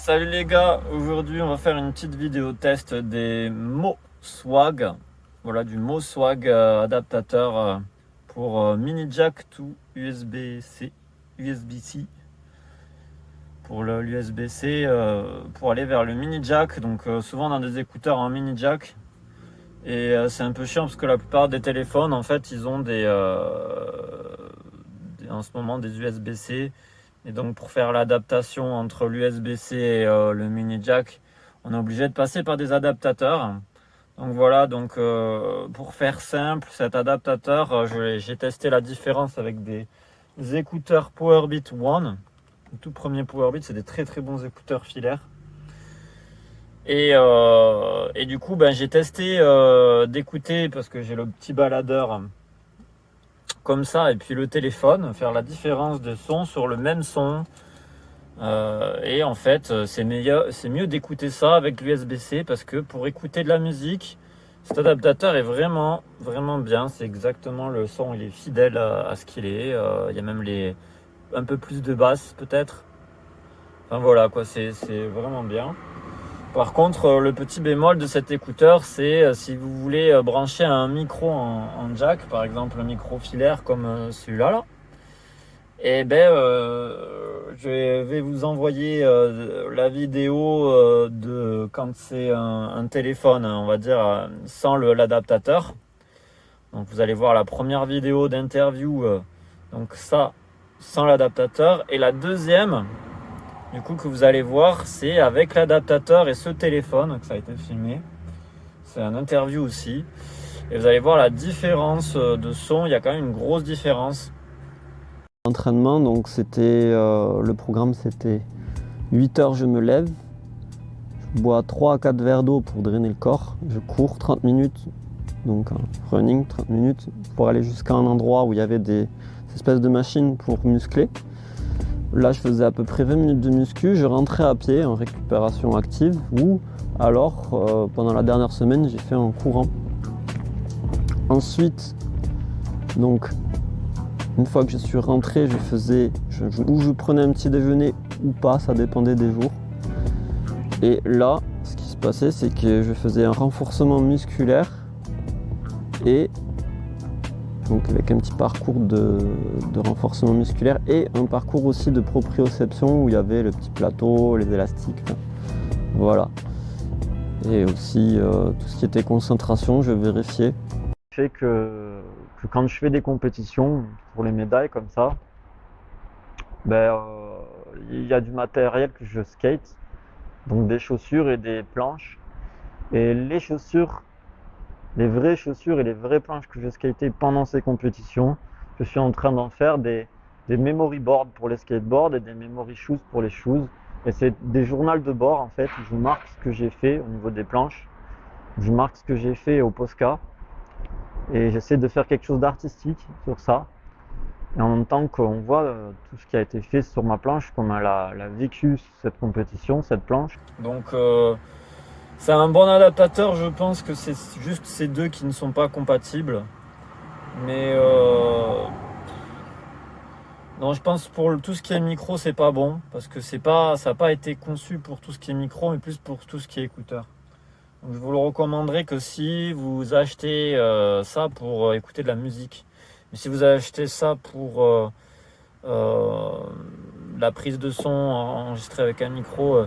Salut les gars, aujourd'hui on va faire une petite vidéo test des MoSwag. Voilà, du MoSwag adaptateur pour mini jack to USB-C, USB-C pour l'USB-C pour aller vers le mini jack. Donc souvent on a des écouteurs en mini jack et c'est un peu chiant parce que la plupart des téléphones en fait ils ont en ce moment des USB-C. Et donc pour faire l'adaptation entre l'USB-C et le mini jack, on est obligé de passer par des adaptateurs. Donc voilà, donc pour faire simple, cet adaptateur, j'ai testé la différence avec des écouteurs Powerbeat One. Le tout premier Powerbeat, c'est des très très bons écouteurs filaires. Et du coup, j'ai testé d'écouter parce que j'ai le petit baladeur comme ça, et puis le téléphone, faire la différence de son sur le même son. Et en fait, c'est mieux d'écouter ça avec l'USB-C parce que pour écouter de la musique, cet adaptateur est vraiment, vraiment bien. C'est exactement le son, il est fidèle à ce qu'il est. Il y a même un peu plus de basse peut-être. Enfin voilà quoi, c'est vraiment bien. Par contre, le petit bémol de cet écouteur, c'est si vous voulez brancher un micro en jack, par exemple un micro filaire comme celui-là là. Et je vais vous envoyer la vidéo de quand c'est un téléphone, on va dire, sans l'adaptateur. Donc vous allez voir la première vidéo d'interview, donc ça, sans l'adaptateur. Et la deuxième, du coup, que vous allez voir, c'est avec l'adaptateur et ce téléphone, que ça a été filmé. C'est un interview aussi. Et vous allez voir la différence de son, il y a quand même une grosse différence. Entraînement, donc c'était le programme, c'était 8 heures, je me lève, je bois 3 à 4 verres d'eau pour drainer le corps, je cours 30 minutes, donc running 30 minutes pour aller jusqu'à un endroit où il y avait des espèces de machines pour muscler. Là je faisais à peu près 20 minutes de muscu, je rentrais à pied en récupération active, ou alors pendant la dernière semaine j'ai fait en courant. Ensuite, donc une fois que je suis rentré, je prenais un petit déjeuner ou pas, ça dépendait des jours. Et là, ce qui se passait, c'est que je faisais un renforcement musculaire et donc avec un petit parcours de renforcement musculaire et un parcours aussi de proprioception où il y avait le petit plateau, les élastiques, voilà. Et aussi tout ce qui était concentration, je vérifiais. Fait que quand je fais des compétitions pour les médailles comme ça, il y a du matériel que je skate, donc des chaussures et des planches. Et les chaussures, les vraies chaussures et les vraies planches que je skatais pendant ces compétitions, je suis en train d'en faire des memory boards pour les skateboards et des memory shoes pour les shoes. Et c'est des journaux de bord en fait, où je marque ce que j'ai fait au niveau des planches, je marque ce que j'ai fait au Posca. Et j'essaie de faire quelque chose d'artistique sur ça. Et en même temps qu'on voit tout ce qui a été fait sur ma planche, comment elle a vécu cette compétition, cette planche. Donc c'est un bon adaptateur, je pense que c'est juste ces deux qui ne sont pas compatibles. Mais non, je pense pour tout ce qui est micro, c'est pas bon. Parce que ça n'a pas été conçu pour tout ce qui est micro, mais plus pour tout ce qui est écouteur. Donc, je vous le recommanderais que si vous achetez ça pour écouter de la musique. Mais si vous achetez ça pour la prise de son enregistrée avec un micro,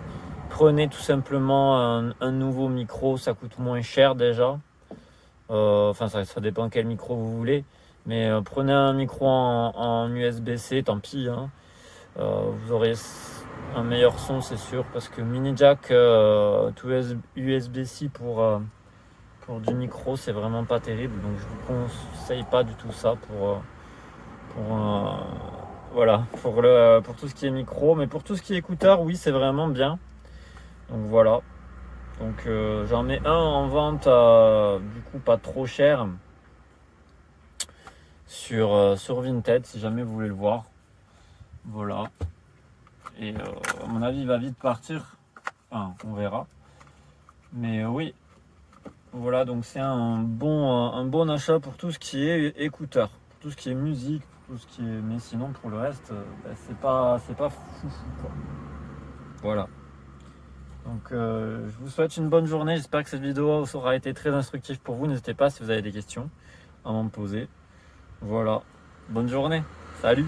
prenez tout simplement un nouveau micro, ça coûte moins cher déjà. Enfin, ça dépend quel micro vous voulez. Mais prenez un micro en USB-C, tant pis, hein. Vous aurez un meilleur son, c'est sûr, parce que mini jack tout USB-C pour du micro, c'est vraiment pas terrible. Donc je vous conseille pas du tout ça voilà, pour tout ce qui est micro. Mais pour tout ce qui est écouteur, oui, c'est vraiment bien. Donc voilà. Donc j'en mets un en vente du coup pas trop cher sur Vinted si jamais vous voulez le voir. Voilà. Et à mon avis il va vite partir. Enfin, on verra. Mais oui. Voilà, donc c'est un bon achat pour tout ce qui est écouteur, pour tout ce qui est musique, pour tout ce qui est. Mais sinon pour le reste, c'est pas fou quoi. Voilà. Donc je vous souhaite une bonne journée, j'espère que cette vidéo aura été très instructive pour vous. N'hésitez pas si vous avez des questions à m'en poser. Voilà, bonne journée, salut.